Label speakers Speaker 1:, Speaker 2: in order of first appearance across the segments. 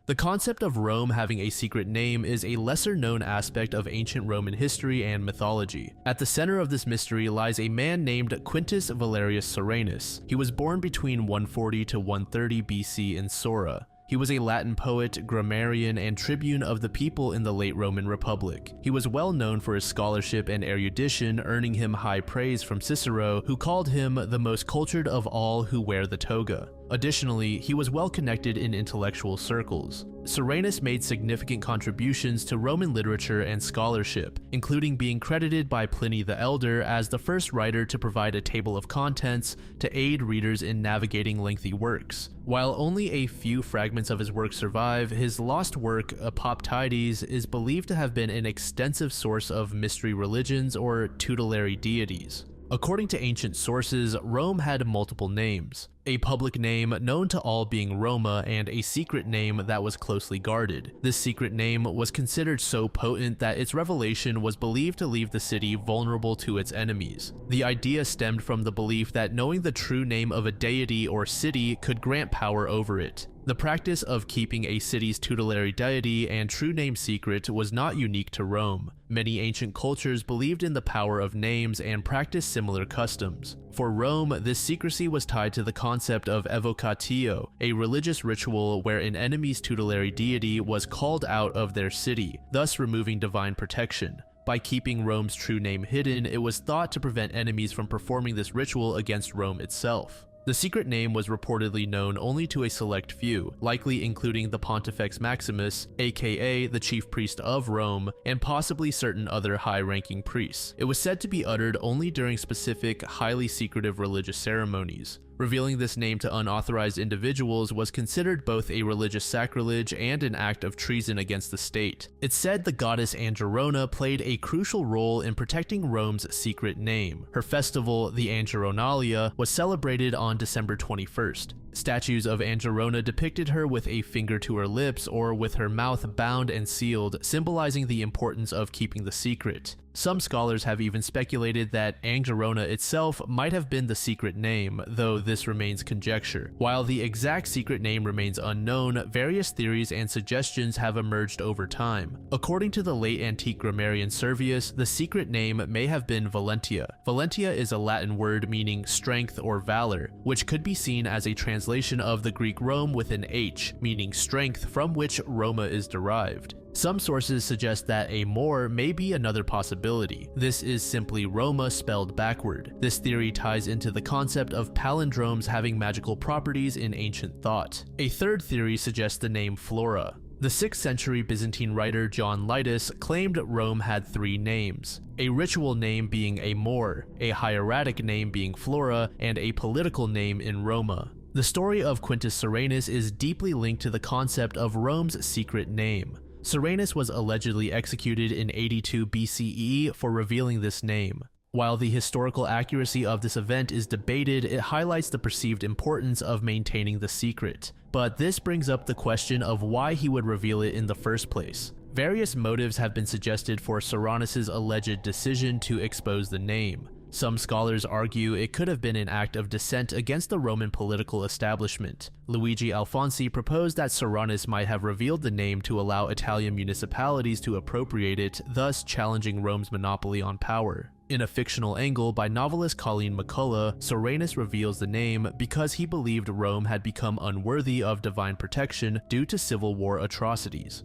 Speaker 1: The concept of Rome having a secret name is a lesser-known aspect of ancient Roman history and mythology. At the center of this mystery lies a man named Quintus Valerius Soranus. He was born between 140 to 130 BC in Sora. He was a Latin poet, grammarian, and tribune of the people in the late Roman Republic. He was well known for his scholarship and erudition, earning him high praise from Cicero, who called him the most cultured of all who wear the toga. Additionally, he was well connected in intellectual circles. Soranus made significant contributions to Roman literature and scholarship, including being credited by Pliny the Elder as the first writer to provide a table of contents to aid readers in navigating lengthy works. While only a few fragments of his work survive, his lost work, Apoptides, is believed to have been an extensive source of mystery religions or tutelary deities. According to ancient sources, Rome had multiple names, a public name known to all being Roma and a secret name that was closely guarded. This secret name was considered so potent that its revelation was believed to leave the city vulnerable to its enemies. The idea stemmed from the belief that knowing the true name of a deity or city could grant power over it. The practice of keeping a city's tutelary deity and true name secret was not unique to Rome. Many ancient cultures believed in the power of names and practiced similar customs. For Rome, this secrecy was tied to the concept of evocatio, a religious ritual where an enemy's tutelary deity was called out of their city, thus removing divine protection. By keeping Rome's true name hidden, it was thought to prevent enemies from performing this ritual against Rome itself. The secret name was reportedly known only to a select few, likely including the Pontifex Maximus, aka the chief priest of Rome, and possibly certain other high-ranking priests. It was said to be uttered only during specific, highly secretive religious ceremonies. Revealing this name to unauthorized individuals was considered both a religious sacrilege and an act of treason against the state. It's said the goddess Angerona played a crucial role in protecting Rome's secret name. Her festival, the Angeronalia, was celebrated on December 21st. Statues of Angerona depicted her with a finger to her lips or with her mouth bound and sealed, symbolizing the importance of keeping the secret. Some scholars have even speculated that Angerona itself might have been the secret name, though this remains conjecture. While the exact secret name remains unknown, various theories and suggestions have emerged over time. According to the late antique grammarian Servius, the secret name may have been Valentia. Valentia is a Latin word meaning strength or valor, which could be seen as a translation of the Greek Rome with an H, meaning strength, from which Roma is derived. Some sources suggest that Amor may be another possibility. This is simply Roma spelled backward. This theory ties into the concept of palindromes having magical properties in ancient thought. A third theory suggests the name Flora. The 6th century Byzantine writer John Lytus claimed Rome had 3 names, a ritual name being Amor, a hieratic name being Flora, and a political name in Roma. The story of Quintus Soranus is deeply linked to the concept of Rome's secret name. Soranus was allegedly executed in 82 BCE for revealing this name. While the historical accuracy of this event is debated, it highlights the perceived importance of maintaining the secret. But this brings up the question of why he would reveal it in the first place. Various motives have been suggested for Soranus's alleged decision to expose the name. Some scholars argue it could have been an act of dissent against the Roman political establishment. Luigi Alfonsi proposed that Soranus might have revealed the name to allow Italian municipalities to appropriate it, thus challenging Rome's monopoly on power. In a fictional angle by novelist Colleen McCullough, Soranus reveals the name because he believed Rome had become unworthy of divine protection due to civil war atrocities.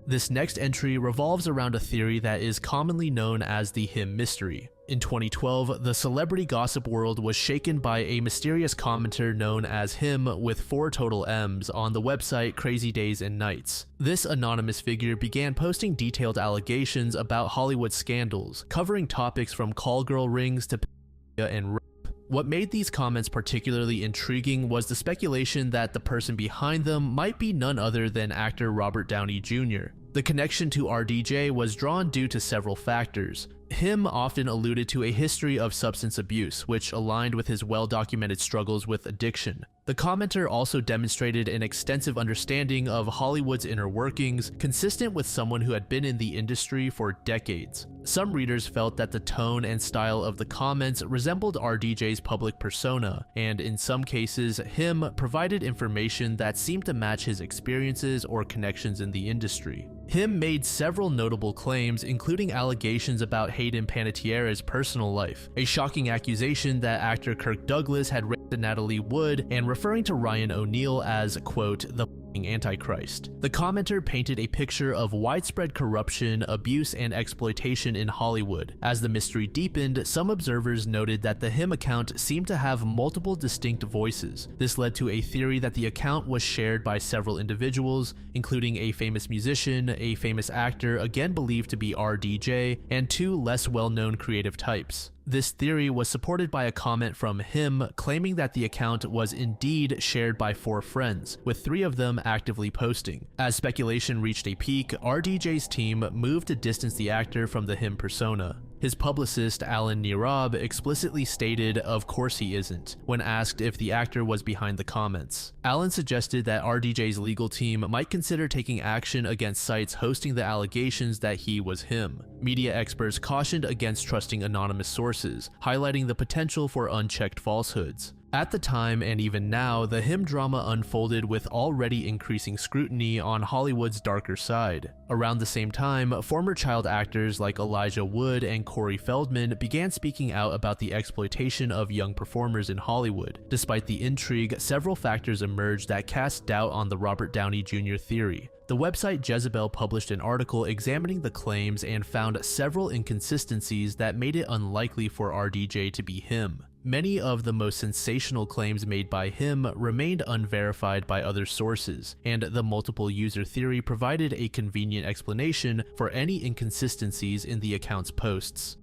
Speaker 1: This next entry revolves around a theory that is commonly known as the Him Mystery. In 2012, the celebrity gossip world was shaken by a mysterious commenter known as Him with 4 total M's on the website Crazy Days and Nights. This anonymous figure began posting detailed allegations about Hollywood scandals, covering topics from call girl rings to pedophilia and rape. What made these comments particularly intriguing was the speculation that the person behind them might be none other than actor Robert Downey Jr. The connection to RDJ was drawn due to several factors. Him often alluded to a history of substance abuse, which aligned with his well-documented struggles with addiction. The commenter also demonstrated an extensive understanding of Hollywood's inner workings, consistent with someone who had been in the industry for decades. Some readers felt that the tone and style of the comments resembled RDJ's public persona, and in some cases, Him provided information that seemed to match his experiences or connections in the industry. Him made several notable claims, including allegations about Hayden Panettiere's personal life, a shocking accusation that actor Kirk Douglas had raped Natalie Wood, and referring to Ryan O'Neal as, quote, the Antichrist. The commenter painted a picture of widespread corruption, abuse, and exploitation in Hollywood. As the mystery deepened, some observers noted that the Him account seemed to have multiple distinct voices. This led to a theory that the account was shared by several individuals, including a famous musician, a famous actor again believed to be RDJ, and two less well-known creative types. This theory was supported by a comment from Him claiming that the account was indeed shared by 4 friends, with 3 of them actively posting. As speculation reached a peak, RDJ's team moved to distance the actor from the Him persona. His publicist, Alan Nirab, explicitly stated, "Of course he isn't," when asked if the actor was behind the comments. Alan suggested that RDJ's legal team might consider taking action against sites hosting the allegations that he was Him. Media experts cautioned against trusting anonymous sources, highlighting the potential for unchecked falsehoods. At the time, and even now, the Him drama unfolded with already increasing scrutiny on Hollywood's darker side. Around the same time, former child actors like Elijah Wood and Corey Feldman began speaking out about the exploitation of young performers in Hollywood. Despite the intrigue, several factors emerged that cast doubt on the Robert Downey Jr. theory. The website Jezebel published an article examining the claims and found several inconsistencies that made it unlikely for RDJ to be Him. Many of the most sensational claims made by Him remained unverified by other sources, and the multiple user theory provided a convenient explanation for any inconsistencies in the account's posts.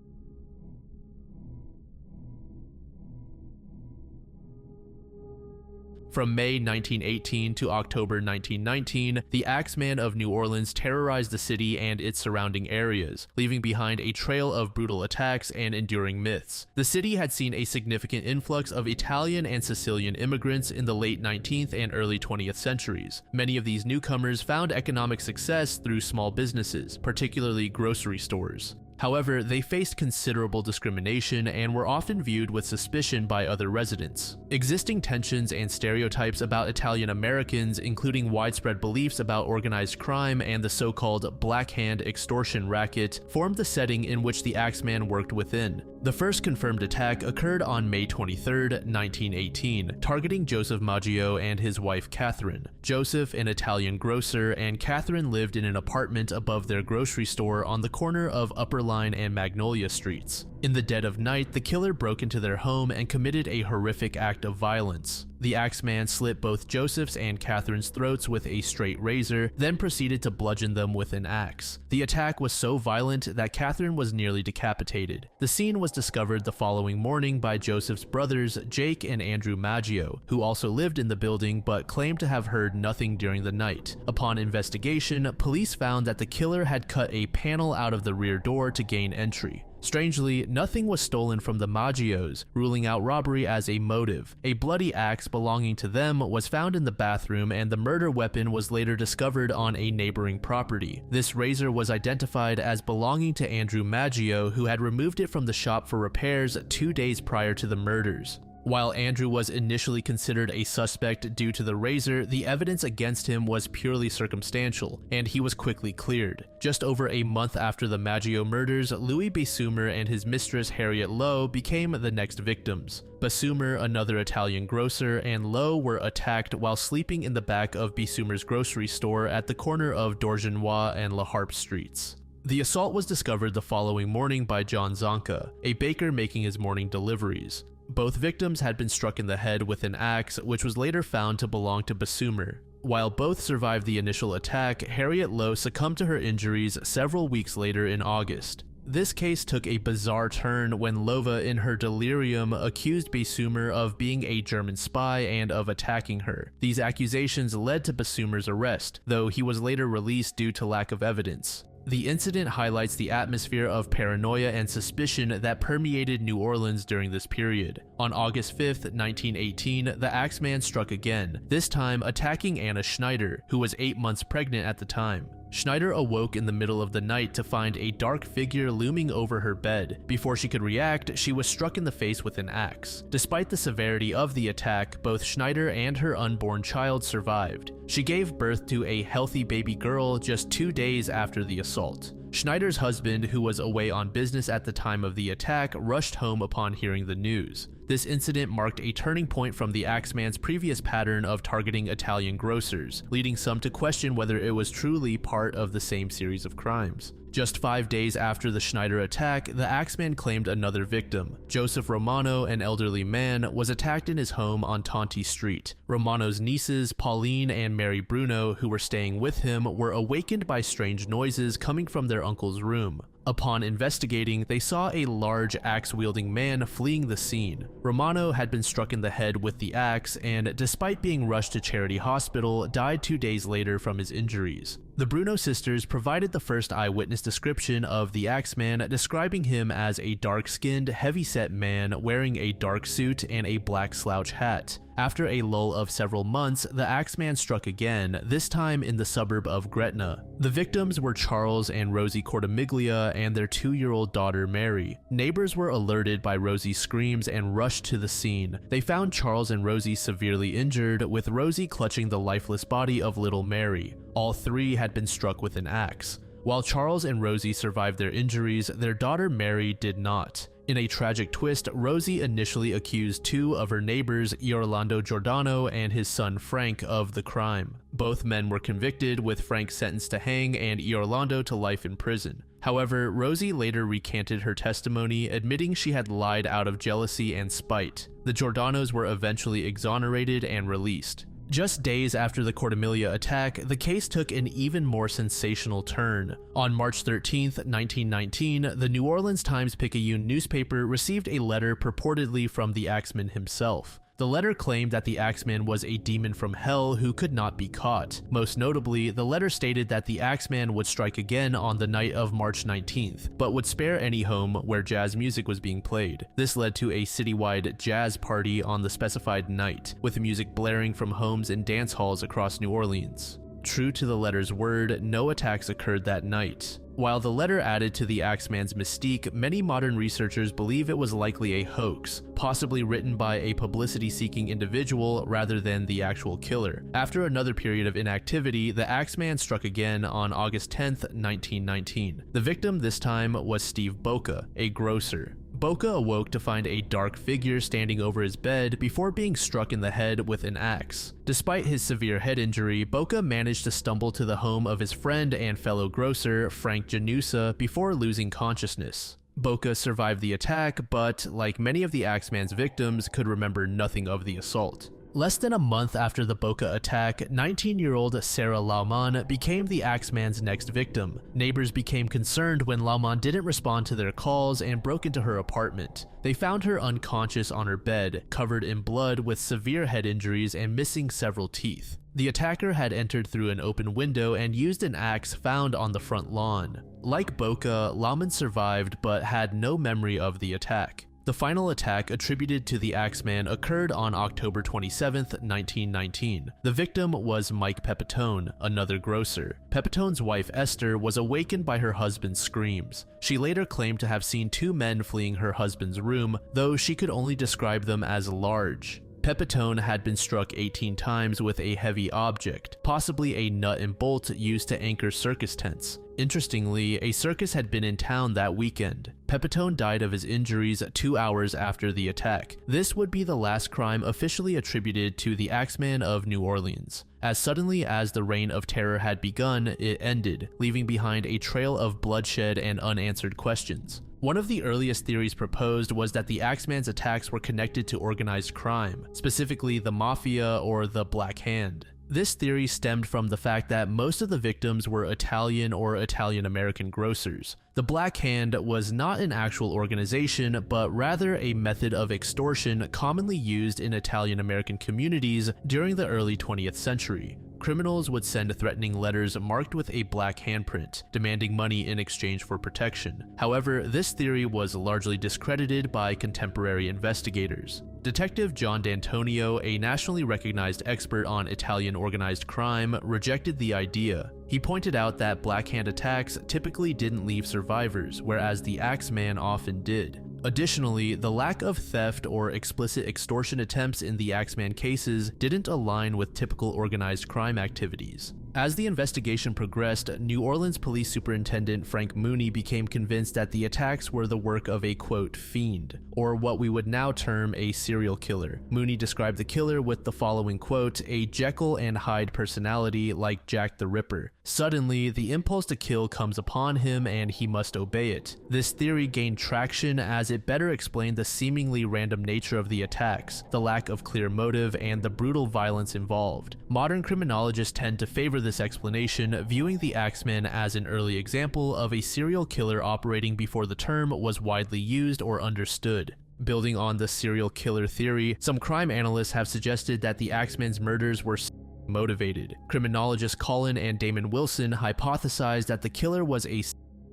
Speaker 1: From May 1918 to October 1919, the Axeman of New Orleans terrorized the city and its surrounding areas, leaving behind a trail of brutal attacks and enduring myths. The city had seen a significant influx of Italian and Sicilian immigrants in the late 19th and early 20th centuries. Many of these newcomers found economic success through small businesses, particularly grocery stores. However, they faced considerable discrimination and were often viewed with suspicion by other residents. Existing tensions and stereotypes about Italian Americans, including widespread beliefs about organized crime and the so-called Black Hand extortion racket, formed the setting in which the Axeman worked within. The first confirmed attack occurred on May 23, 1918, targeting Joseph Maggio and his wife Catherine. Joseph, an Italian grocer, and Catherine lived in an apartment above their grocery store on the corner of Upper Line and Magnolia Streets. In the dead of night, the killer broke into their home and committed a horrific act of violence. The Axeman slit both Joseph's and Catherine's throats with a straight razor, then proceeded to bludgeon them with an axe. The attack was so violent that Catherine was nearly decapitated. The scene was discovered the following morning by Joseph's brothers, Jake and Andrew Maggio, who also lived in the building but claimed to have heard nothing during the night. Upon investigation, police found that the killer had cut a panel out of the rear door to gain entry. Strangely, nothing was stolen from the Maggios, ruling out robbery as a motive. A bloody axe belonging to them was found in the bathroom, and the murder weapon was later discovered on a neighboring property. This razor was identified as belonging to Andrew Maggio, who had removed it from the shop for repairs 2 days prior to the murders. While Andrew was initially considered a suspect due to the razor, the evidence against him was purely circumstantial, and he was quickly cleared. Just over a month after the Maggio murders, Louis Basumer and his mistress Harriet Lowe became the next victims. Basumer, another Italian grocer, and Lowe were attacked while sleeping in the back of Basumer's grocery store at the corner of Dorgenois and La Harpe Streets. The assault was discovered the following morning by John Zonka, a baker making his morning deliveries. Both victims had been struck in the head with an axe, which was later found to belong to Basumer. While both survived the initial attack, Harriet Lowe succumbed to her injuries several weeks later in August. This case took a bizarre turn when Lova, in her delirium, accused Basumer of being a German spy and of attacking her. These accusations led to Basumer's arrest, though he was later released due to lack of evidence. The incident highlights the atmosphere of paranoia and suspicion that permeated New Orleans during this period. On August 5th, 1918, the Axeman struck again, this time attacking Anna Schneider, who was 8 months pregnant at the time. Schneider awoke in the middle of the night to find a dark figure looming over her bed. Before she could react, she was struck in the face with an axe. Despite the severity of the attack, both Schneider and her unborn child survived. She gave birth to a healthy baby girl just 2 days after the assault. Schneider's husband, who was away on business at the time of the attack, rushed home upon hearing the news. This incident marked a turning point from the Axeman's previous pattern of targeting Italian grocers, leading some to question whether it was truly part of the same series of crimes. Just 5 days after the Schneider attack, the Axeman claimed another victim. Joseph Romano, an elderly man, was attacked in his home on Tonti Street. Romano's nieces, Pauline and Mary Bruno, who were staying with him, were awakened by strange noises coming from their uncle's room. Upon investigating, they saw a large axe-wielding man fleeing the scene. Romano had been struck in the head with the axe and, despite being rushed to Charity Hospital, died 2 days later from his injuries. The Bruno sisters provided the first eyewitness description of the Axeman, describing him as a dark-skinned, heavy-set man wearing a dark suit and a black slouch hat. After a lull of several months, the Axeman struck again, this time in the suburb of Gretna. The victims were Charles and Rosie Cortimiglia and their 2-year-old daughter Mary. Neighbors were alerted by Rosie's screams and rushed to the scene. They found Charles and Rosie severely injured, with Rosie clutching the lifeless body of little Mary. All three had been struck with an axe. While Charles and Rosie survived their injuries, their daughter Mary did not. In a tragic twist, Rosie initially accused 2 of her neighbors, Orlando Giordano and his son Frank, of the crime. Both men were convicted, with Frank sentenced to hang and Orlando to life in prison. However, Rosie later recanted her testimony, admitting she had lied out of jealousy and spite. The Giordanos were eventually exonerated and released. Just days after the Cortimiglia attack, the case took an even more sensational turn. On March 13, 1919, the New Orleans Times-Picayune newspaper received a letter purportedly from the Axeman himself. The letter claimed that the Axeman was a demon from hell who could not be caught. Most notably, the letter stated that the Axeman would strike again on the night of March 19th, but would spare any home where jazz music was being played. This led to a citywide jazz party on the specified night, with music blaring from homes and dance halls across New Orleans. True to the letter's word, no attacks occurred that night. While the letter added to the Axeman's mystique, many modern researchers believe it was likely a hoax, possibly written by a publicity-seeking individual rather than the actual killer. After another period of inactivity, the Axeman struck again on August 10, 1919. The victim this time was Steve Boca, a grocer. Boca awoke to find a dark figure standing over his bed before being struck in the head with an axe. Despite his severe head injury, Boca managed to stumble to the home of his friend and fellow grocer, Frank Janusa, before losing consciousness. Boca survived the attack, but, like many of the Axeman's victims, could remember nothing of the assault. Less than a month after the Boca attack, 19-year-old Sarah Laumann became the Axeman's next victim. Neighbors became concerned when Laumann didn't respond to their calls and broke into her apartment. They found her unconscious on her bed, covered in blood with severe head injuries and missing several teeth. The attacker had entered through an open window and used an axe found on the front lawn. Like Boca, Laumann survived but had no memory of the attack. The final attack attributed to the Axeman occurred on October 27, 1919. The victim was Mike Pepitone, another grocer. Pepitone's wife Esther was awakened by her husband's screams. She later claimed to have seen 2 men fleeing her husband's room, though she could only describe them as large. Pepitone had been struck 18 times with a heavy object, possibly a nut and bolt used to anchor circus tents. Interestingly, a circus had been in town that weekend. Pepitone died of his injuries 2 hours after the attack. This would be the last crime officially attributed to the Axeman of New Orleans. As suddenly as the reign of terror had begun, it ended, leaving behind a trail of bloodshed and unanswered questions. One of the earliest theories proposed was that the Axeman's attacks were connected to organized crime, specifically the Mafia or the Black Hand. This theory stemmed from the fact that most of the victims were Italian or Italian-American grocers. The Black Hand was not an actual organization, but rather a method of extortion commonly used in Italian-American communities during the early 20th century. criminals would send threatening letters marked with a black handprint, demanding money in exchange for protection. However, this theory was largely discredited by contemporary investigators. Detective John D'Antonio, a nationally recognized expert on Italian organized crime, rejected the idea. He pointed out that Black Hand attacks typically didn't leave survivors, whereas the Axeman often did. Additionally, the lack of theft or explicit extortion attempts in the Axeman cases didn't align with typical organized crime activities. As the investigation progressed, New Orleans Police Superintendent Frank Mooney became convinced that the attacks were the work of a, quote, fiend, or what we would now term a serial killer. Mooney described the killer with the following quote, "A Jekyll and Hyde personality like Jack the Ripper. Suddenly, the impulse to kill comes upon him and he must obey it." This theory gained traction as it better explained the seemingly random nature of the attacks, the lack of clear motive, and the brutal violence involved. Modern criminologists tend to favor this explanation, viewing the Axeman as an early example of a serial killer operating before the term was widely used or understood. Building on the serial killer theory, some crime analysts have suggested that the Axeman's murders were motivated. Criminologists Colin and Damon Wilson hypothesized that the killer was a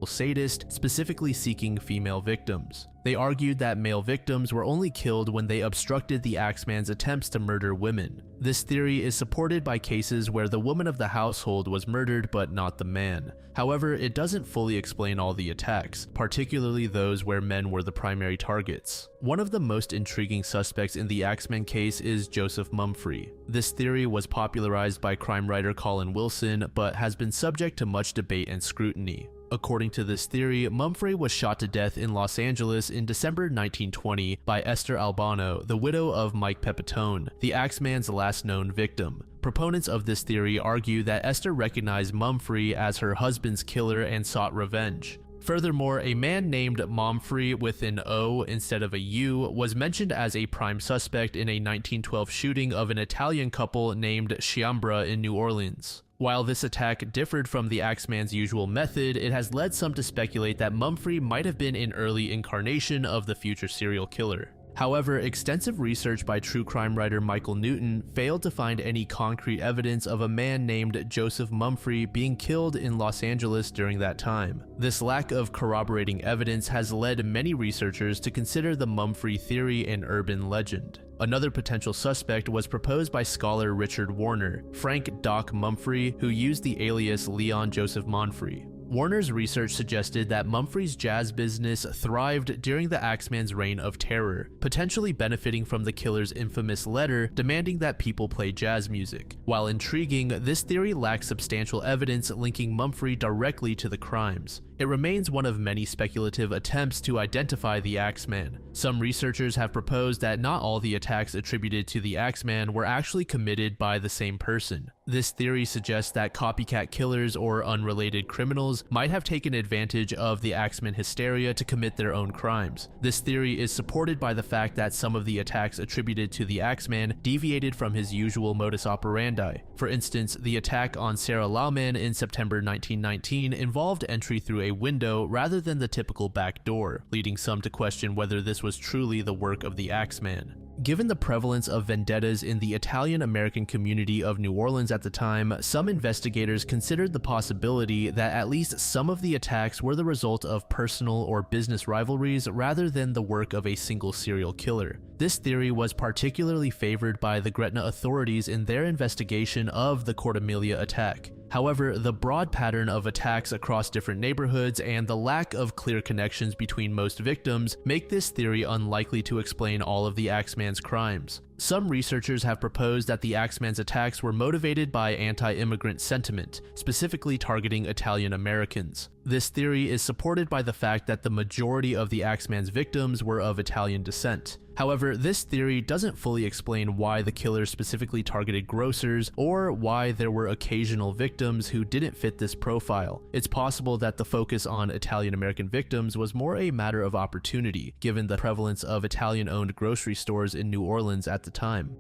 Speaker 1: sadist, specifically seeking female victims. They argued that male victims were only killed when they obstructed the Axeman's attempts to murder women. This theory is supported by cases where the woman of the household was murdered but not the man. However, it doesn't fully explain all the attacks, particularly those where men were the primary targets. One of the most intriguing suspects in the Axeman case is Joseph Mumfree. This theory was popularized by crime writer Colin Wilson, but has been subject to much debate and scrutiny. According to this theory, Mumfree was shot to death in Los Angeles in December 1920 by Esther Albano, the widow of Mike Pepitone, the Axeman's last known victim. Proponents of this theory argue that Esther recognized Mumfree as her husband's killer and sought revenge. Furthermore, a man named Mumfree with an O instead of a U was mentioned as a prime suspect in a 1912 shooting of an Italian couple named Sciambra in New Orleans. While this attack differed from the Axeman's usual method, it has led some to speculate that Mumfree might have been an early incarnation of the future serial killer. However, extensive research by true crime writer Michael Newton failed to find any concrete evidence of a man named Joseph Mumfree being killed in Los Angeles during that time. This lack of corroborating evidence has led many researchers to consider the Mumfree theory an urban legend. Another potential suspect was proposed by scholar Richard Warner, Frank Doc Mumfree, who used the alias Leon Joseph Monfree. Warner's research suggested that Mumfree's jazz business thrived during the Axeman's reign of terror, potentially benefiting from the killer's infamous letter demanding that people play jazz music. While intriguing, this theory lacks substantial evidence linking Mumfree directly to the crimes. It remains one of many speculative attempts to identify the Axeman. Some researchers have proposed that not all the attacks attributed to the Axeman were actually committed by the same person. This theory suggests that copycat killers or unrelated criminals might have taken advantage of the Axeman hysteria to commit their own crimes. This theory is supported by the fact that some of the attacks attributed to the Axeman deviated from his usual modus operandi. For instance, the attack on Sarah Laumann in September 1919 involved entry through a window rather than the typical back door, leading some to question whether this was truly the work of the Axeman. Given the prevalence of vendettas in the Italian-American community of New Orleans at the time, some investigators considered the possibility that at least some of the attacks were the result of personal or business rivalries rather than the work of a single serial killer. This theory was particularly favored by the Gretna authorities in their investigation of the Cordemelia attack. However, the broad pattern of attacks across different neighborhoods and the lack of clear connections between most victims make this theory unlikely to explain all of the Axeman's crimes. Some researchers have proposed that the Axeman's attacks were motivated by anti-immigrant sentiment, specifically targeting Italian Americans. This theory is supported by the fact that the majority of the Axeman's victims were of Italian descent. However, this theory doesn't fully explain why the killer specifically targeted grocers or why there were occasional victims who didn't fit this profile. It's possible that the focus on Italian American victims was more a matter of opportunity, given the prevalence of Italian-owned grocery stores in New Orleans at the time.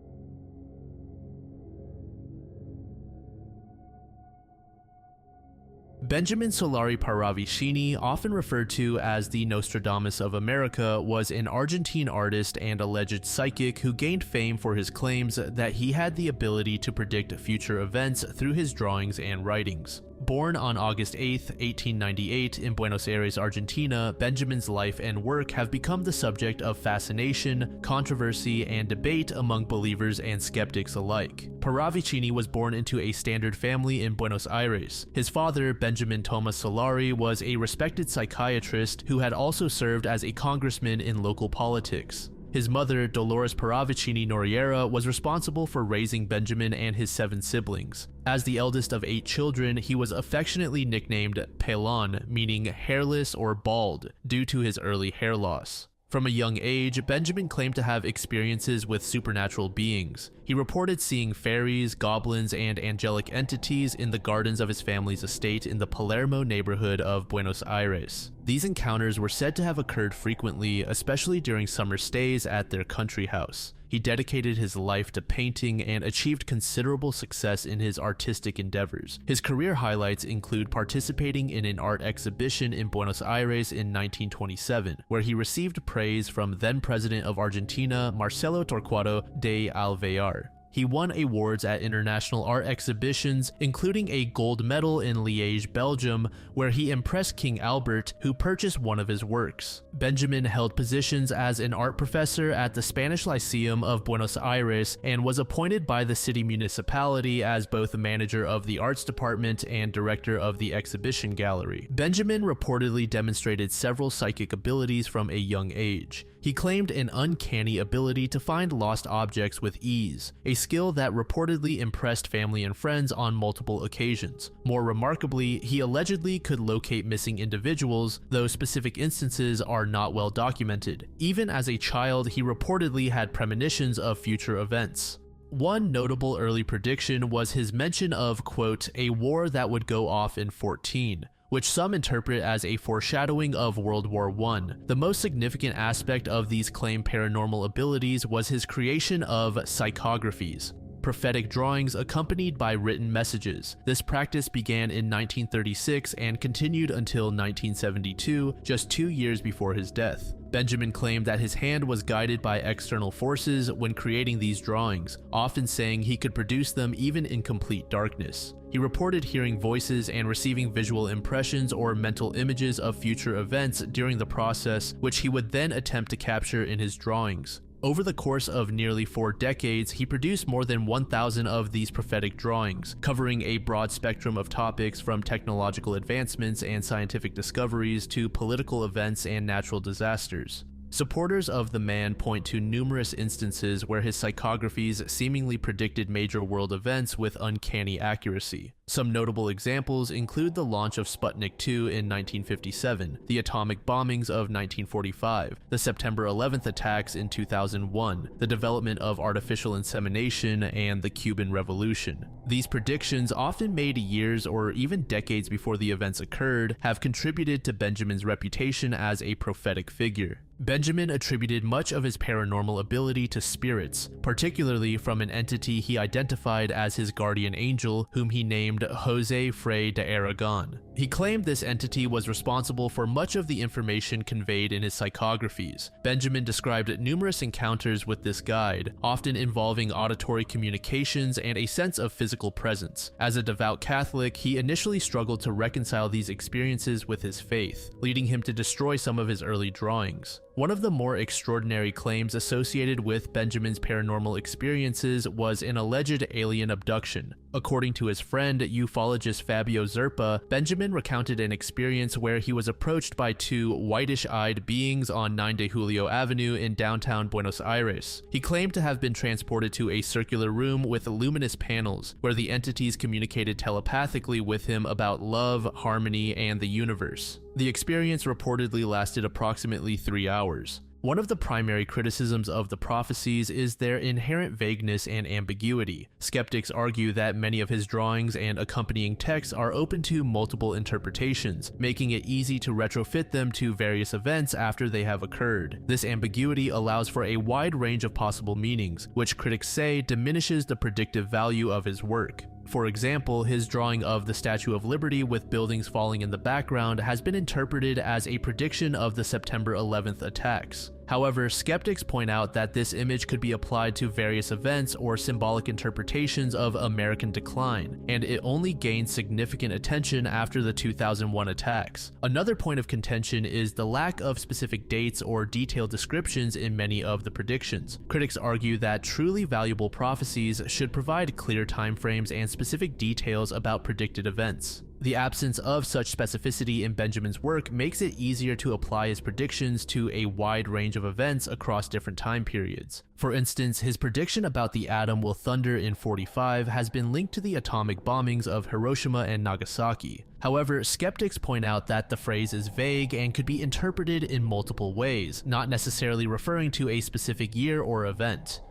Speaker 1: Benjamin Solari Parravicini, often referred to as the Nostradamus of America, was an Argentine artist and alleged psychic who gained fame for his claims that he had the ability to predict future events through his drawings and writings. Born on August 8, 1898 in Buenos Aires, Argentina, Benjamin's life and work have become the subject of fascination, controversy, and debate among believers and skeptics alike. Parravicini was born into a standard family in Buenos Aires. His father, Benjamin Thomas Solari, was a respected psychiatrist who had also served as a congressman in local politics. His mother, Dolores Parravicini Noriera, was responsible for raising Benjamin and his 7 siblings. As the eldest of 8 children, he was affectionately nicknamed Pelon, meaning hairless or bald, due to his early hair loss. From a young age, Benjamin claimed to have experiences with supernatural beings. He reported seeing fairies, goblins, and angelic entities in the gardens of his family's estate in the Palermo neighborhood of Buenos Aires. These encounters were said to have occurred frequently, especially during summer stays at their country house. He dedicated his life to painting and achieved considerable success in his artistic endeavors. His career highlights include participating in an art exhibition in Buenos Aires in 1927, where he received praise from then-president of Argentina, Marcelo Torquato de Alvear. He won awards at international art exhibitions, including a gold medal in Liège, Belgium, where he impressed King Albert, who purchased one of his works. Benjamin held positions as an art professor at the Spanish Lyceum of Buenos Aires and was appointed by the city municipality as both manager of the arts department and director of the exhibition gallery. Benjamin reportedly demonstrated several psychic abilities from a young age. He claimed an uncanny ability to find lost objects with ease, a skill that reportedly impressed family and friends on multiple occasions. More remarkably, he allegedly could locate missing individuals, though specific instances are not well documented. Even as a child, he reportedly had premonitions of future events. One notable early prediction was his mention of, quote, a war that would go off in 14. Which some interpret as a foreshadowing of World War I. The most significant aspect of these claimed paranormal abilities was his creation of psychographies, prophetic drawings accompanied by written messages. This practice began in 1936 and continued until 1972, just 2 years before his death. Benjamin claimed that his hand was guided by external forces when creating these drawings, often saying he could produce them even in complete darkness. He reported hearing voices and receiving visual impressions or mental images of future events during the process, which he would then attempt to capture in his drawings. Over the course of nearly 4 decades, he produced more than 1,000 of these prophetic drawings, covering a broad spectrum of topics from technological advancements and scientific discoveries to political events and natural disasters. Supporters of the man point to numerous instances where his psychographies seemingly predicted major world events with uncanny accuracy. Some notable examples include the launch of Sputnik 2 in 1957, the atomic bombings of 1945, the September 11th attacks in 2001, the development of artificial insemination, and the Cuban Revolution. These predictions, often made years or even decades before the events occurred, have contributed to Benjamin's reputation as a prophetic figure. Benjamin attributed much of his paranormal ability to spirits, particularly from an entity he identified as his guardian angel, whom he named Jose Frei de Aragon. He claimed this entity was responsible for much of the information conveyed in his psychographies. Benjamin described numerous encounters with this guide, often involving auditory communications and a sense of physical presence. As a devout Catholic, he initially struggled to reconcile these experiences with his faith, leading him to destroy some of his early drawings. One of the more extraordinary claims associated with Benjamin's paranormal experiences was an alleged alien abduction. According to his friend, ufologist Fabio Zerpa, Benjamin recounted an experience where he was approached by 2 whitish-eyed beings on 9 de Julio Avenue in downtown Buenos Aires. He claimed to have been transported to a circular room with luminous panels, where the entities communicated telepathically with him about love, harmony, and the universe. The experience reportedly lasted approximately 3 hours. One of the primary criticisms of the prophecies is their inherent vagueness and ambiguity. Skeptics argue that many of his drawings and accompanying texts are open to multiple interpretations, making it easy to retrofit them to various events after they have occurred. This ambiguity allows for a wide range of possible meanings, which critics say diminishes the predictive value of his work. For example, his drawing of the Statue of Liberty with buildings falling in the background has been interpreted as a prediction of the September 11th attacks. However, skeptics point out that this image could be applied to various events or symbolic interpretations of American decline, and it only gained significant attention after the 2001 attacks. Another point of contention is the lack of specific dates or detailed descriptions in many of the predictions. Critics argue that truly valuable prophecies should provide clear timeframes and specific details about predicted events. The absence of such specificity in Benjamin's work makes it easier to apply his predictions to a wide range of events across different time periods. For instance, his prediction about the atom will thunder in 45 has been linked to the atomic bombings of Hiroshima and Nagasaki. However, skeptics point out that the phrase is vague and could be interpreted in multiple ways, not necessarily referring to a specific year or event.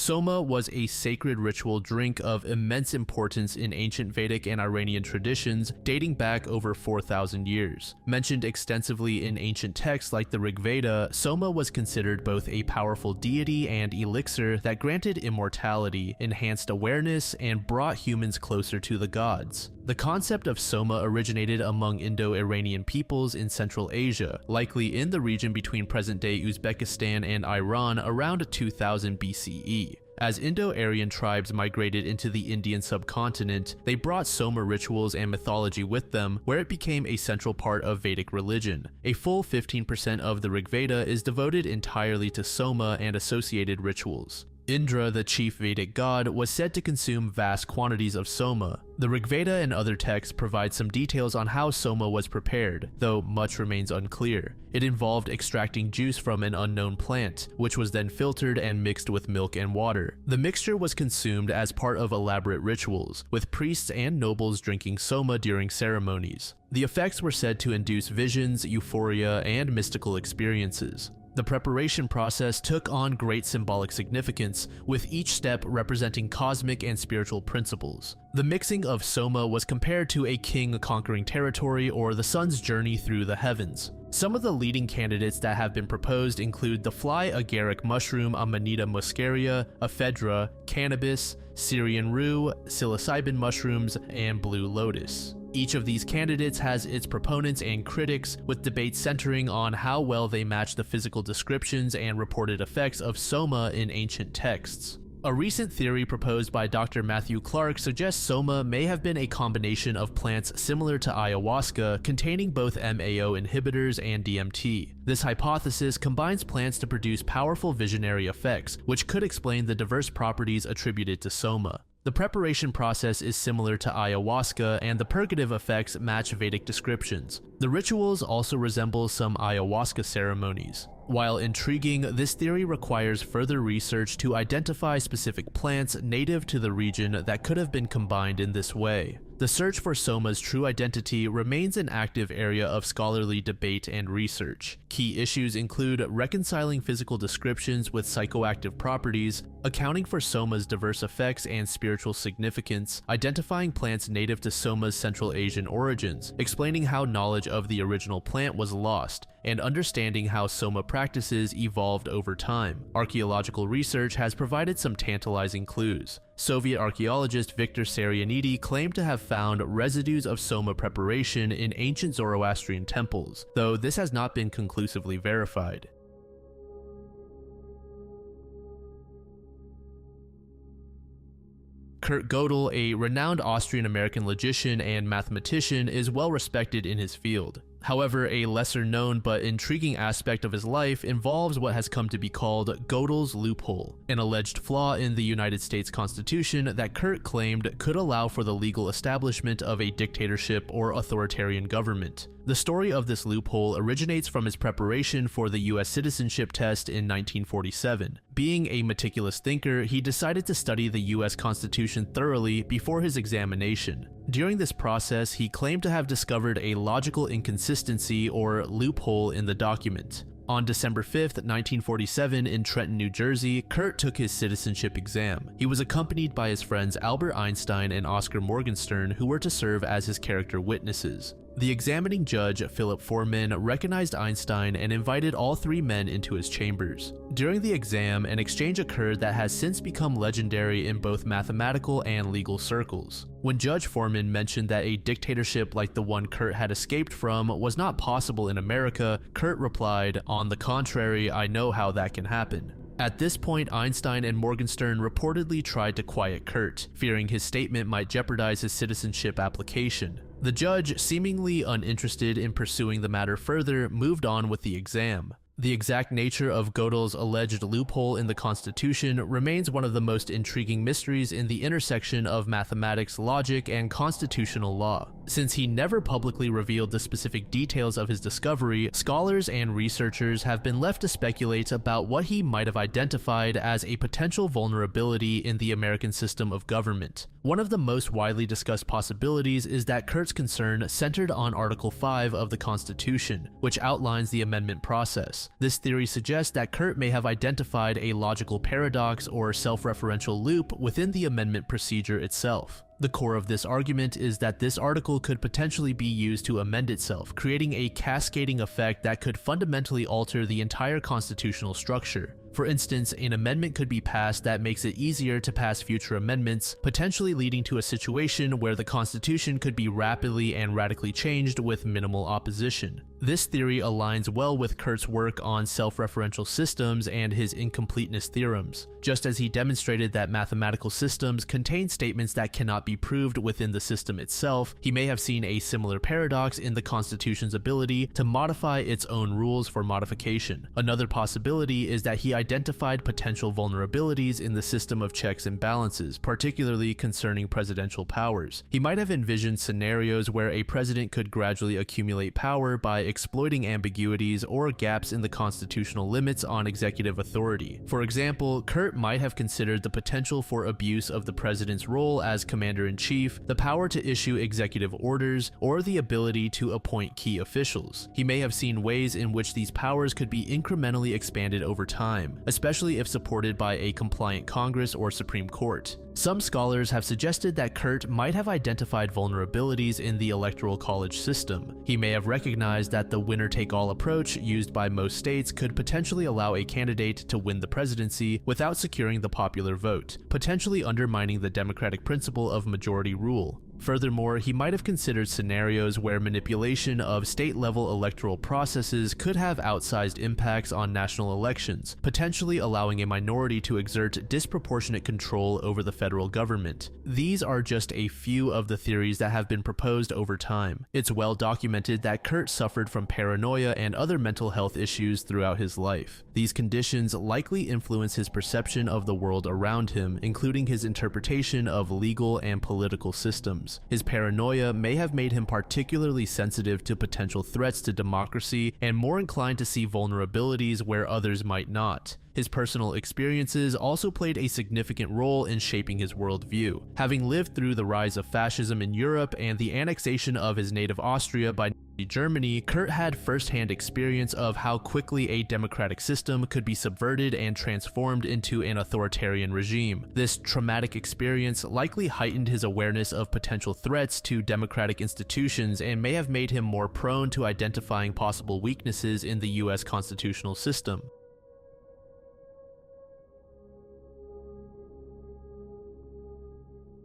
Speaker 1: Soma was a sacred ritual drink of immense importance in ancient Vedic and Iranian traditions dating back over 4,000 years. Mentioned extensively in ancient texts like the Rig Veda, Soma was considered both a powerful deity and elixir that granted immortality, enhanced awareness, and brought humans closer to the gods. The concept of Soma originated among Indo-Iranian peoples in Central Asia, likely in the region between present-day Uzbekistan and Iran around 2000 BCE. As Indo-Aryan tribes migrated into the Indian subcontinent, they brought Soma rituals and mythology with them, where it became a central part of Vedic religion. A full 15% of the Rig Veda is devoted entirely to Soma and associated rituals. Indra, the chief Vedic god, was said to consume vast quantities of Soma. The Rig Veda and other texts provide some details on how Soma was prepared, though much remains unclear. It involved extracting juice from an unknown plant, which was then filtered and mixed with milk and water. The mixture was consumed as part of elaborate rituals, with priests and nobles drinking Soma during ceremonies. The effects were said to induce visions, euphoria, and mystical experiences. The preparation process took on great symbolic significance, with each step representing cosmic and spiritual principles. The mixing of Soma was compared to a king conquering territory or the sun's journey through the heavens. Some of the leading candidates that have been proposed include the fly agaric mushroom Amanita muscaria, ephedra, cannabis, Syrian rue, psilocybin mushrooms, and blue lotus. Each of these candidates has its proponents and critics, with debates centering on how well they match the physical descriptions and reported effects of Soma in ancient texts. A recent theory proposed by Dr. Matthew Clark suggests Soma may have been a combination of plants similar to ayahuasca, containing both MAO inhibitors and DMT. This hypothesis combines plants to produce powerful visionary effects, which could explain the diverse properties attributed to Soma. The preparation process is similar to ayahuasca, and the purgative effects match Vedic descriptions. The rituals also resemble some ayahuasca ceremonies. While intriguing, this theory requires further research to identify specific plants native to the region that could have been combined in this way. The search for Soma's true identity remains an active area of scholarly debate and research. Key issues include reconciling physical descriptions with psychoactive properties, accounting for Soma's diverse effects and spiritual significance, identifying plants native to Soma's Central Asian origins, explaining how knowledge of the original plant was lost, and understanding how Soma practices evolved over time. Archaeological research has provided some tantalizing clues. Soviet archaeologist Viktor Sarianidi claimed to have found residues of Soma preparation in ancient Zoroastrian temples, though this has not been conclusively verified. Kurt Gödel, a renowned Austrian-American logician and mathematician, is well respected in his field. However, a lesser-known but intriguing aspect of his life involves what has come to be called Gödel's loophole, an alleged flaw in the United States Constitution that Kurt claimed could allow for the legal establishment of a dictatorship or authoritarian government. The story of this loophole originates from his preparation for the US citizenship test in 1947. Being a meticulous thinker, he decided to study the US Constitution thoroughly before his examination. During this process, he claimed to have discovered a logical inconsistency or loophole in the document. On December 5, 1947, in Trenton, New Jersey, Kurt took his citizenship exam. He was accompanied by his friends Albert Einstein and Oscar Morgenstern, who were to serve as his character witnesses. The examining judge, Philip Foreman, recognized Einstein and invited all three men into his chambers. During the exam, an exchange occurred that has since become legendary in both mathematical and legal circles. When Judge Foreman mentioned that a dictatorship like the one Kurt had escaped from was not possible in America, Kurt replied, "On the contrary, I know how that can happen." At this point, Einstein and Morgenstern reportedly tried to quiet Kurt, fearing his statement might jeopardize his citizenship application. The judge, seemingly uninterested in pursuing the matter further, moved on with the exam. The exact nature of Godel's alleged loophole in the Constitution remains one of the most intriguing mysteries in the intersection of mathematics, logic, and constitutional law. Since he never publicly revealed the specific details of his discovery, scholars and researchers have been left to speculate about what he might have identified as a potential vulnerability in the American system of government. One of the most widely discussed possibilities is that Kurt's concern centered on Article 5 of the Constitution, which outlines the amendment process. This theory suggests that Kurt may have identified a logical paradox or self-referential loop within the amendment procedure itself. The core of this argument is that this article could potentially be used to amend itself, creating a cascading effect that could fundamentally alter the entire constitutional structure. For instance, an amendment could be passed that makes it easier to pass future amendments, potentially leading to a situation where the Constitution could be rapidly and radically changed with minimal opposition. This theory aligns well with Kurt's work on self-referential systems and his incompleteness theorems. Just as he demonstrated that mathematical systems contain statements that cannot be proved within the system itself, he may have seen a similar paradox in the Constitution's ability to modify its own rules for modification. Another possibility is that he identified potential vulnerabilities in the system of checks and balances, particularly concerning presidential powers. He might have envisioned scenarios where a president could gradually accumulate power by exploiting ambiguities or gaps in the constitutional limits on executive authority. For example, Kurt might have considered the potential for abuse of the president's role as commander-in-chief, the power to issue executive orders, or the ability to appoint key officials. He may have seen ways in which these powers could be incrementally expanded over time, especially if supported by a compliant Congress or Supreme Court. Some scholars have suggested that Kurt might have identified vulnerabilities in the Electoral College system. He may have recognized that the winner-take-all approach used by most states could potentially allow a candidate to win the presidency without securing the popular vote, potentially undermining the democratic principle of majority rule. Furthermore, he might have considered scenarios where manipulation of state-level electoral processes could have outsized impacts on national elections, potentially allowing a minority to exert disproportionate control over the federal government. These are just a few of the theories that have been proposed over time. It's well documented that Kurt suffered from paranoia and other mental health issues throughout his life. These conditions likely influence his perception of the world around him, including his interpretation of legal and political systems. His paranoia may have made him particularly sensitive to potential threats to democracy and more inclined to see vulnerabilities where others might not. His personal experiences also played a significant role in shaping his worldview. Having lived through the rise of fascism in Europe and the annexation of his native Austria by Nazi Germany, Kurt had first-hand experience of how quickly a democratic system could be subverted and transformed into an authoritarian regime. This traumatic experience likely heightened his awareness of potential threats to democratic institutions and may have made him more prone to identifying possible weaknesses in the US constitutional system.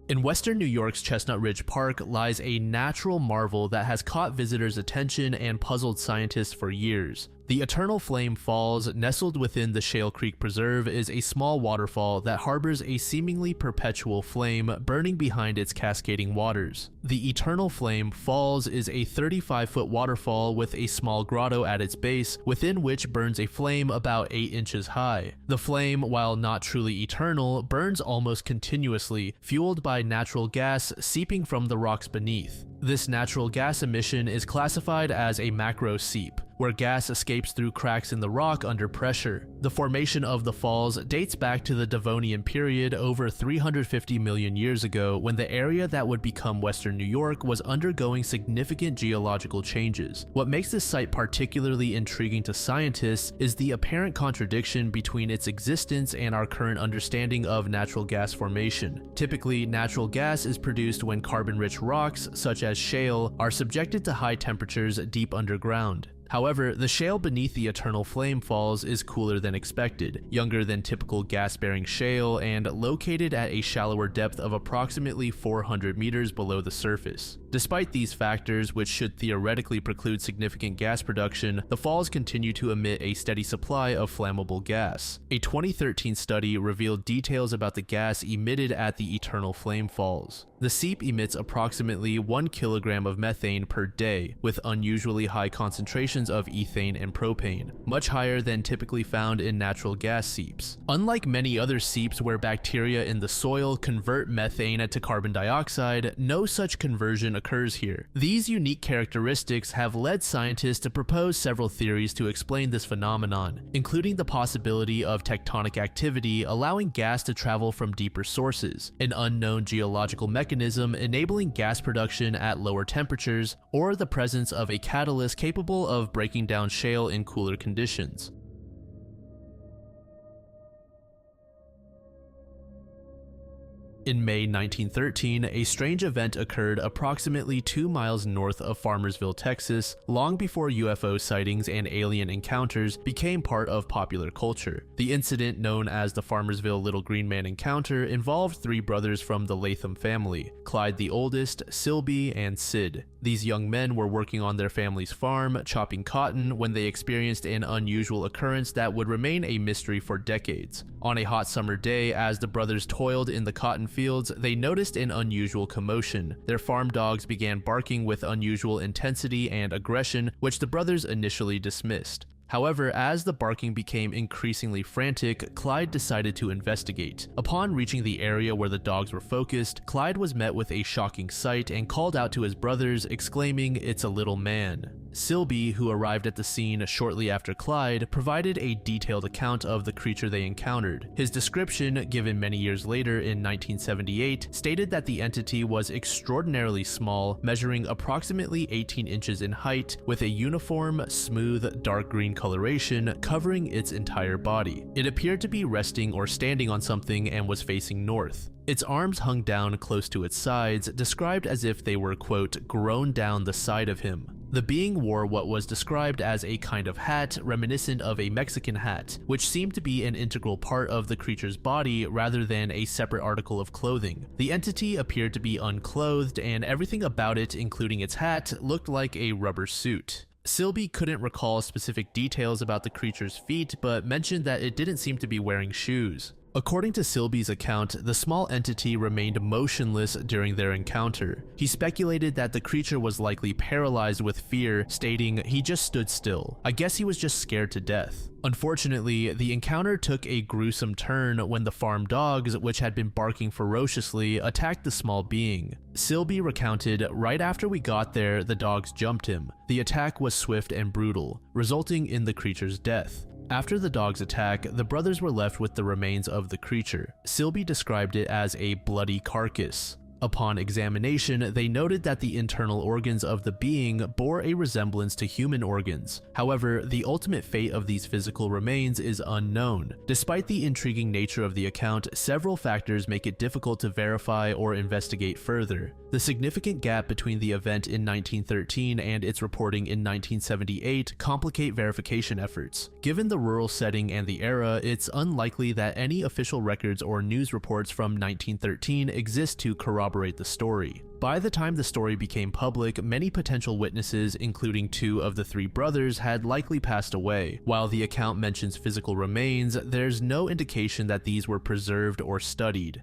Speaker 1: In western New York's Chestnut Ridge Park lies a natural marvel that has caught visitors' attention and puzzled scientists for years. The Eternal Flame Falls, nestled within the Shale Creek Preserve, is a small waterfall that harbors a seemingly perpetual flame burning behind its cascading waters. The Eternal Flame Falls is a 35-foot waterfall with a small grotto at its base, within which burns a flame about 8 inches high. The flame, while not truly eternal, burns almost continuously, fueled by natural gas seeping from the rocks beneath. This natural gas emission is classified as a macro seep, where gas escapes through cracks in the rock under pressure. The formation of the falls dates back to the Devonian period over 350 million years ago, when the area that would become Western New York was undergoing significant geological changes. What makes this site particularly intriguing to scientists is the apparent contradiction between its existence and our current understanding of natural gas formation. Typically, natural gas is produced when carbon-rich rocks, such as shale, are subjected to high temperatures deep underground. However, the shale beneath the Eternal Flame Falls is cooler than expected, younger than typical gas-bearing shale, and located at a shallower depth of approximately 400 meters below the surface. Despite these factors, which should theoretically preclude significant gas production, the falls continue to emit a steady supply of flammable gas. A 2013 study revealed details about the gas emitted at the Eternal Flame Falls. The seep emits approximately 1 kilogram of methane per day, with unusually high concentrations of ethane and propane, much higher than typically found in natural gas seeps. Unlike many other seeps where bacteria in the soil convert methane to carbon dioxide, no such conversion occurs here. These unique characteristics have led scientists to propose several theories to explain this phenomenon, including the possibility of tectonic activity allowing gas to travel from deeper sources, an unknown geological mechanism enabling gas production at lower temperatures, or the presence of a catalyst capable of breaking down shale in cooler conditions. In May 1913, a strange event occurred approximately 2 miles north of Farmersville, Texas, long before UFO sightings and alien encounters became part of popular culture. The incident, known as the Farmersville Little Green Man Encounter, involved 3 brothers from the Latham family, Clyde the oldest, Silby, and Sid. These young men were working on their family's farm, chopping cotton, when they experienced an unusual occurrence that would remain a mystery for decades. On a hot summer day, as the brothers toiled in the cotton fields, they noticed an unusual commotion. Their farm dogs began barking with unusual intensity and aggression, which the brothers initially dismissed. However, as the barking became increasingly frantic, Clyde decided to investigate. Upon reaching the area where the dogs were focused, Clyde was met with a shocking sight and called out to his brothers, exclaiming, "It's a little man." Silby, who arrived at the scene shortly after Clyde, provided a detailed account of the creature they encountered. His description, given many years later in 1978, stated that the entity was extraordinarily small, measuring approximately 18 inches in height, with a uniform, smooth, dark green coloration covering its entire body. It appeared to be resting or standing on something and was facing north. Its arms hung down close to its sides, described as if they were, quote, grown down the side of him. The being wore what was described as a kind of hat reminiscent of a Mexican hat, which seemed to be an integral part of the creature's body rather than a separate article of clothing. The entity appeared to be unclothed, and everything about it, including its hat, looked like a rubber suit. Silby couldn't recall specific details about the creature's feet, but mentioned that it didn't seem to be wearing shoes. According to Silby's account, the small entity remained motionless during their encounter. He speculated that the creature was likely paralyzed with fear, stating, "He just stood still. I guess he was just scared to death." Unfortunately, the encounter took a gruesome turn when the farm dogs, which had been barking ferociously, attacked the small being. Silby recounted, "Right after we got there, the dogs jumped him. The attack was swift and brutal, resulting in the creature's death." After the dog's attack, the brothers were left with the remains of the creature. Silby described it as a bloody carcass. Upon examination, they noted that the internal organs of the being bore a resemblance to human organs. However, the ultimate fate of these physical remains is unknown. Despite the intriguing nature of the account, several factors make it difficult to verify or investigate further. The significant gap between the event in 1913 and its reporting in 1978 complicate verification efforts. Given the rural setting and the era, it's unlikely that any official records or news reports from 1913 exist to corroborate the story. By the time the story became public, many potential witnesses, including 2 of the 3 brothers, had likely passed away. While the account mentions physical remains, there's no indication that these were preserved or studied.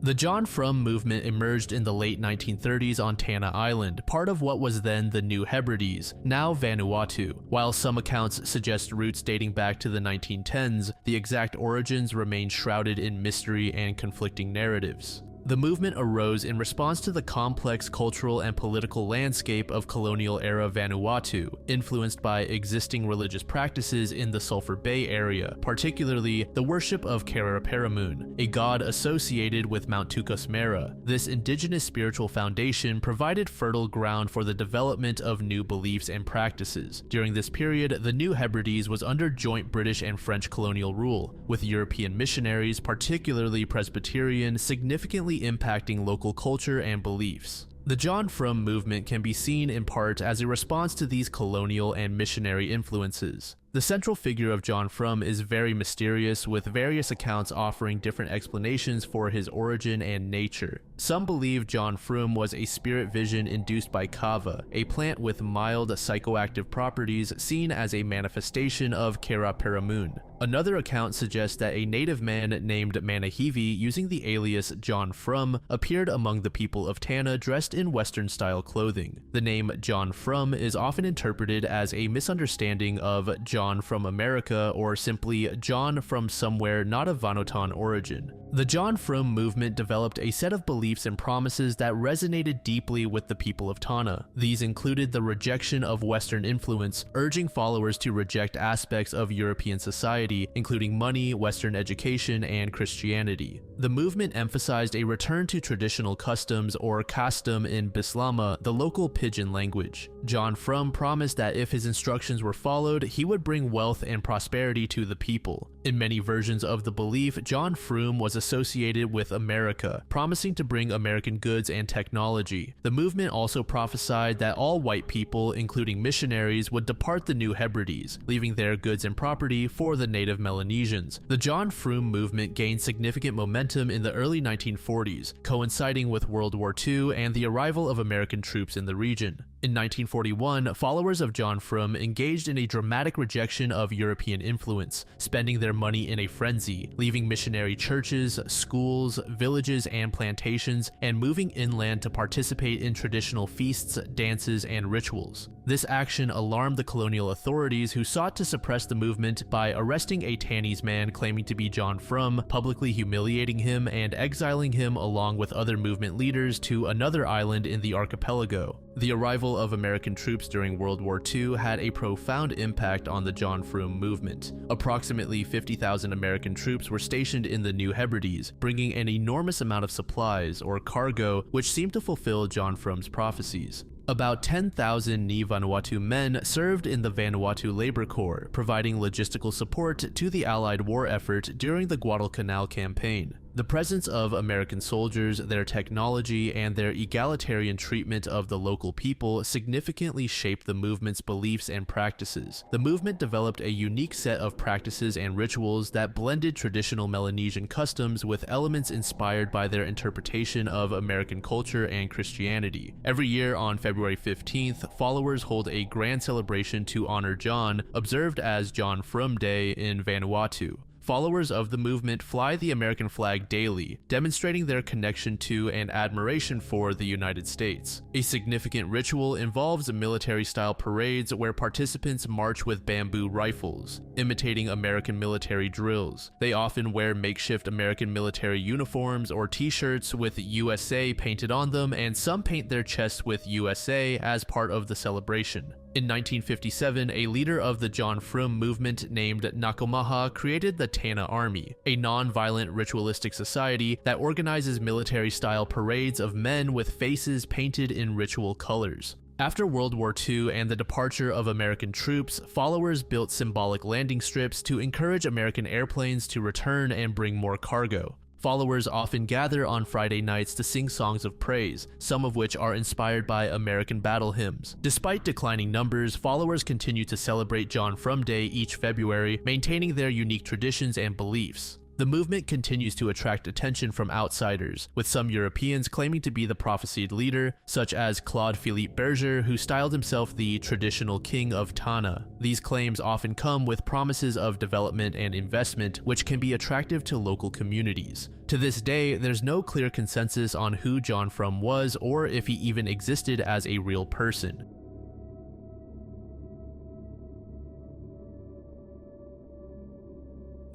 Speaker 1: The John Frum movement emerged in the late 1930s on Tanna Island, part of what was then the New Hebrides, now Vanuatu. While some accounts suggest roots dating back to the 1910s, the exact origins remain shrouded in mystery and conflicting narratives. The movement arose in response to the complex cultural and political landscape of colonial-era Vanuatu, influenced by existing religious practices in the Sulphur Bay area, particularly the worship of Karaparamun, a god associated with Mount Tukosmera. This indigenous spiritual foundation provided fertile ground for the development of new beliefs and practices. During this period, the New Hebrides was under joint British and French colonial rule, with European missionaries, particularly Presbyterian, significantly impacting local culture and beliefs. The John Frum movement can be seen in part as a response to these colonial and missionary influences. The central figure of John Frum is very mysterious, with various accounts offering different explanations for his origin and nature. Some believe John Frum was a spirit vision induced by kava, a plant with mild psychoactive properties seen as a manifestation of Karaparamun. Another account suggests that a native man named Manahivi, using the alias John Frum, appeared among the people of Tanna dressed in Western-style clothing. The name John Frum is often interpreted as a misunderstanding of John from America, or simply John from somewhere not of Vanuatuan origin. The John Frum movement developed a set of beliefs and promises that resonated deeply with the people of Tanna. These included the rejection of Western influence, urging followers to reject aspects of European society, including money, Western education, and Christianity. The movement emphasized a return to traditional customs, or custom in Bislama, the local pidgin language. John Frum promised that if his instructions were followed, he would bring wealth and prosperity to the people. In many versions of the belief, John Frum was associated with America, promising to bring American goods and technology. The movement also prophesied that all white people, including missionaries, would depart the New Hebrides, leaving their goods and property for the native Melanesians. The John Frum movement gained significant momentum in the early 1940s, coinciding with World War II and the arrival of American troops in the region. In 1941, followers of John Frum engaged in a dramatic rejection of European influence, spending their money in a frenzy, leaving missionary churches, schools, villages, and plantations, and moving inland to participate in traditional feasts, dances, and rituals. This action alarmed the colonial authorities, who sought to suppress the movement by arresting a Tannese man claiming to be John Frum, publicly humiliating him, and exiling him along with other movement leaders to another island in the archipelago. The arrival of American troops during World War II had a profound impact on the John Frum movement. Approximately 50,000 American troops were stationed in the New Hebrides, bringing an enormous amount of supplies, or cargo, which seemed to fulfill John Frum's prophecies. About 10,000 Ni Vanuatu men served in the Vanuatu Labor Corps, providing logistical support to the Allied war effort during the Guadalcanal campaign. The presence of American soldiers, their technology, and their egalitarian treatment of the local people significantly shaped the movement's beliefs and practices. The movement developed a unique set of practices and rituals that blended traditional Melanesian customs with elements inspired by their interpretation of American culture and Christianity. Every year on February 15th, followers hold a grand celebration to honor John, observed as John Frum Day in Vanuatu. Followers of the movement fly the American flag daily, demonstrating their connection to and admiration for the United States. A significant ritual involves military-style parades where participants march with bamboo rifles, imitating American military drills. They often wear makeshift American military uniforms or t-shirts with USA painted on them, and some paint their chests with USA as part of the celebration. In 1957, a leader of the John Frum movement named Nakomaha created the Tanna Army, a non-violent ritualistic society that organizes military-style parades of men with faces painted in ritual colors. After World War II and the departure of American troops, followers built symbolic landing strips to encourage American airplanes to return and bring more cargo. Followers often gather on Friday nights to sing songs of praise, some of which are inspired by American battle hymns. Despite declining numbers, followers continue to celebrate John Frum Day each February, maintaining their unique traditions and beliefs. The movement continues to attract attention from outsiders, with some Europeans claiming to be the prophesied leader, such as Claude Philippe Berger, who styled himself the traditional king of Tanna. These claims often come with promises of development and investment, which can be attractive to local communities. To this day, there's no clear consensus on who John Frum was or if he even existed as a real person.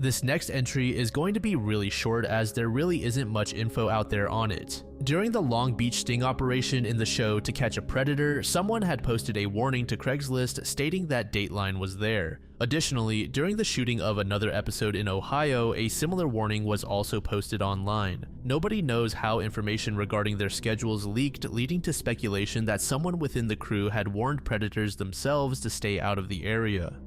Speaker 1: This next entry is going to be really short as there really isn't much info out there on it. During the Long Beach sting operation in the show To Catch a Predator, someone had posted a warning to Craigslist stating that Dateline was there. Additionally, during the shooting of another episode in Ohio, a similar warning was also posted online. Nobody knows how information regarding their schedules leaked, leading to speculation that someone within the crew had warned predators themselves to stay out of the area.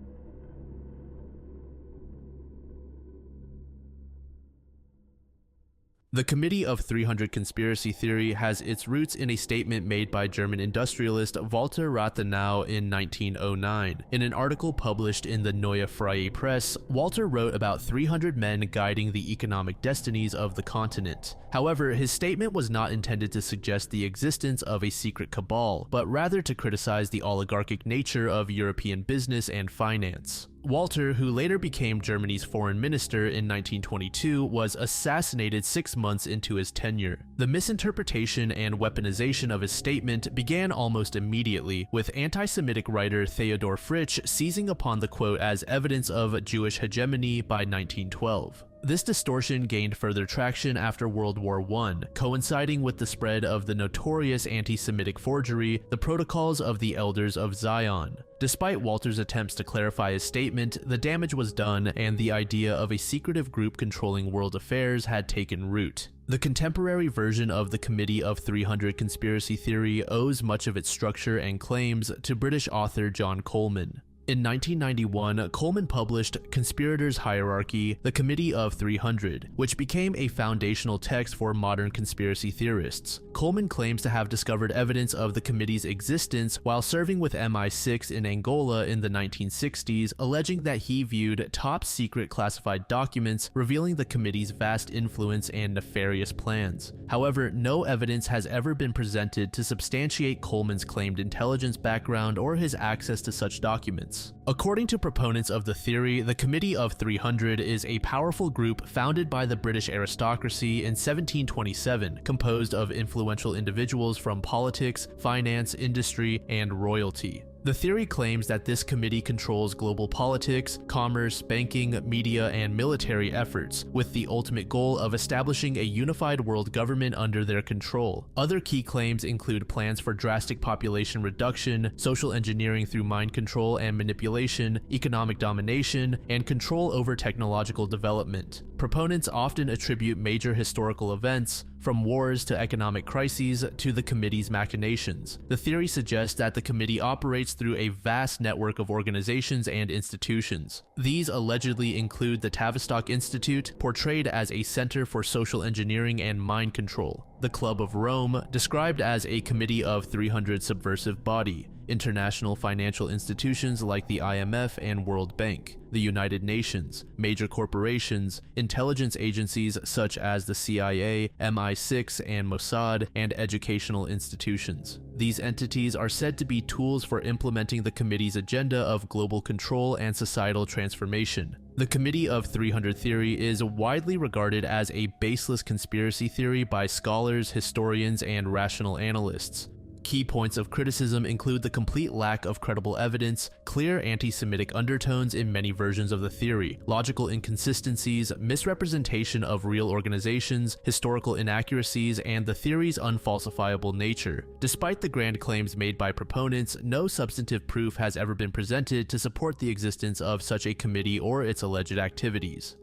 Speaker 1: The Committee of 300 conspiracy theory has its roots in a statement made by German industrialist Walter Rathenau in 1909. In an article published in the Neue Freie Presse, Walter wrote about 300 men guiding the economic destinies of the continent. However, his statement was not intended to suggest the existence of a secret cabal, but rather to criticize the oligarchic nature of European business and finance. Walter, who later became Germany's foreign minister in 1922, was assassinated 6 months into his tenure. The misinterpretation and weaponization of his statement began almost immediately, with anti-Semitic writer Theodor Fritsch seizing upon the quote as evidence of Jewish hegemony by 1912. This distortion gained further traction after World War I, coinciding with the spread of the notorious anti-Semitic forgery, the Protocols of the Elders of Zion. Despite Walter's attempts to clarify his statement, the damage was done and the idea of a secretive group controlling world affairs had taken root. The contemporary version of the Committee of 300 conspiracy theory owes much of its structure and claims to British author John Coleman. In 1991, Coleman published Conspirators' Hierarchy, The Committee of 300, which became a foundational text for modern conspiracy theorists. Coleman claims to have discovered evidence of the committee's existence while serving with MI6 in Angola in the 1960s, alleging that he viewed top-secret classified documents revealing the committee's vast influence and nefarious plans. However, no evidence has ever been presented to substantiate Coleman's claimed intelligence background or his access to such documents. According to proponents of the theory, the Committee of 300 is a powerful group founded by the British aristocracy in 1727, composed of influential individuals from politics, finance, industry, and royalty. The theory claims that this committee controls global politics, commerce, banking, media, and military efforts, with the ultimate goal of establishing a unified world government under their control. Other key claims include plans for drastic population reduction, social engineering through mind control and manipulation, economic domination, and control over technological development. Proponents often attribute major historical events, from wars to economic crises, to the committee's machinations. The theory suggests that the committee operates through a vast network of organizations and institutions. These allegedly include the Tavistock Institute, portrayed as a center for social engineering and mind control; the Club of Rome, described as a committee of 300 subversive body; international financial institutions like the IMF and World Bank; the United Nations; major corporations; intelligence agencies such as the CIA, MI6, and Mossad; and educational institutions. These entities are said to be tools for implementing the committee's agenda of global control and societal transformation. The Committee of 300 theory is widely regarded as a baseless conspiracy theory by scholars, historians, and rational analysts. Key points of criticism include the complete lack of credible evidence, clear anti-Semitic undertones in many versions of the theory, logical inconsistencies, misrepresentation of real organizations, historical inaccuracies, and the theory's unfalsifiable nature. Despite the grand claims made by proponents, no substantive proof has ever been presented to support the existence of such a committee or its alleged activities.